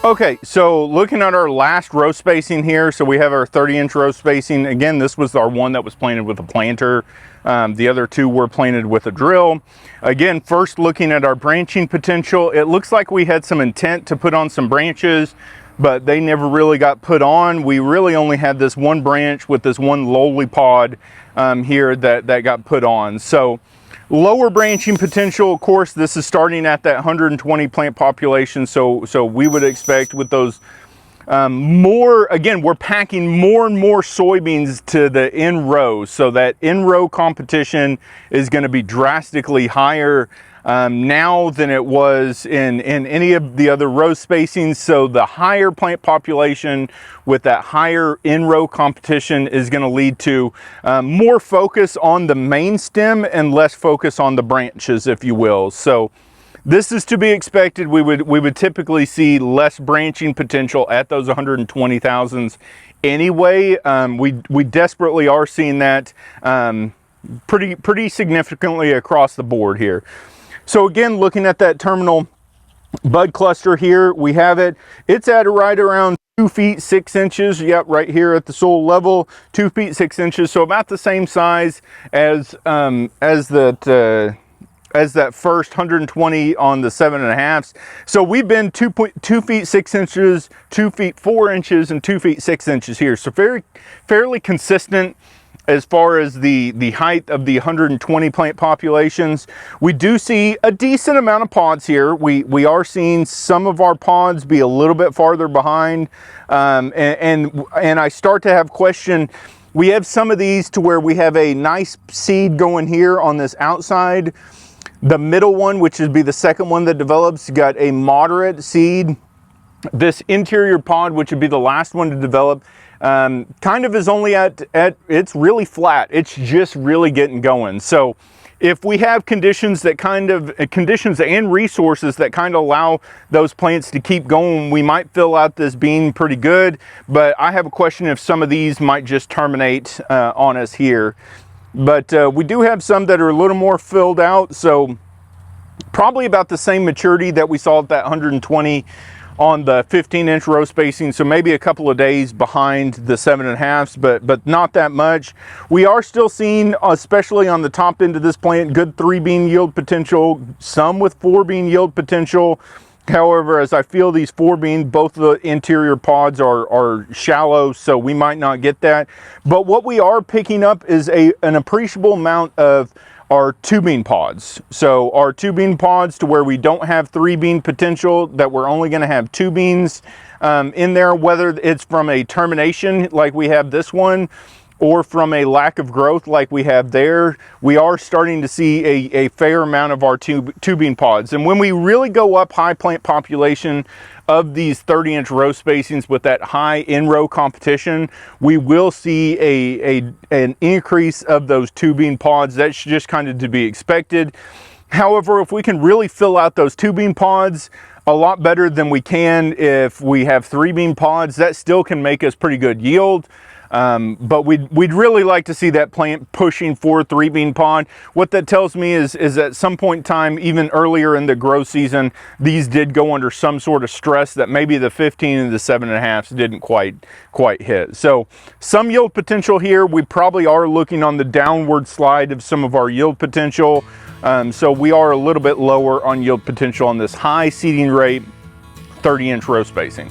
Okay, so looking at our last row spacing here, so we have our 30-inch row spacing. Again, this was our one that was planted with a planter. The other two were planted with a drill. Again, first looking at our branching potential, it looks like we had some intent to put on some branches, but they never really got put on. We really only had this one branch with this one lowly pod here that got put on. So lower branching potential, of course, this is starting at that 120 plant population. So we would expect with those again, we're packing more and more soybeans to the in row. So that in row competition is going to be drastically higher now than it was in any of the other row spacings. So the higher plant population with that higher in-row competition is going to lead to more focus on the main stem and less focus on the branches, if you will. So this is to be expected. We would typically see less branching potential at those 120,000s anyway. We desperately are seeing that pretty significantly across the board here. So again, looking at that terminal bud cluster here, we have it. It's at right around 2 feet 6 inches. Yep, right here at the soil level, 2 feet 6 inches. So about the same size as that first 120 on the 7.5s. So we've been 2 feet 6 inches, 2 feet 4 inches, and 2 feet 6 inches here. So fairly consistent as far as the height of the 120 plant populations. We do see a decent amount of pods here. We are seeing some of our pods be a little bit farther behind, and I start to have question. We have some of these to where we have a nice seed going here on this outside. The middle one, which would be the second one that develops, got a moderate seed. This interior pod, which would be the last one to develop, kind of is only at it's really flat. It's just really getting going. So if we have conditions and resources that kind of allow those plants to keep going, we might fill out this bean pretty good. But I have a question if some of these might just terminate on us here. But we do have some that are a little more filled out. So probably about the same maturity that we saw at that 120 on the 15-inch row spacing, so maybe a couple of days behind the 7.5s, but not that much. We are still seeing, especially on the top end of this plant, good 3-bean yield potential, some with 4-bean yield potential. However, as I feel these 4-bean, both of the interior pods are shallow, so we might not get that. But what we are picking up is an appreciable amount of our 2-bean pods. So our 2-bean pods to where we don't have 3-bean potential, that we're only going to have 2 beans in there, whether it's from a termination like we have this one or from a lack of growth like we have there. We are starting to see a fair amount of our 2-bean pods. And when we really go up high plant population of these 30-inch row spacings with that high in-row competition, we will see an increase of those 2-bean pods. That's just kind of to be expected. However, if we can really fill out those 2-bean pods a lot better than we can if we have 3-bean pods, that still can make us pretty good yield. But we'd really like to see that plant pushing for 3-bean pod. What that tells me is at some point in time, even earlier in the grow season, these did go under some sort of stress that maybe the 15 and the 7.5s didn't quite hit. So some yield potential here. We probably are looking on the downward slide of some of our yield potential. So we are a little bit lower on yield potential on this high seeding rate 30-inch row spacing.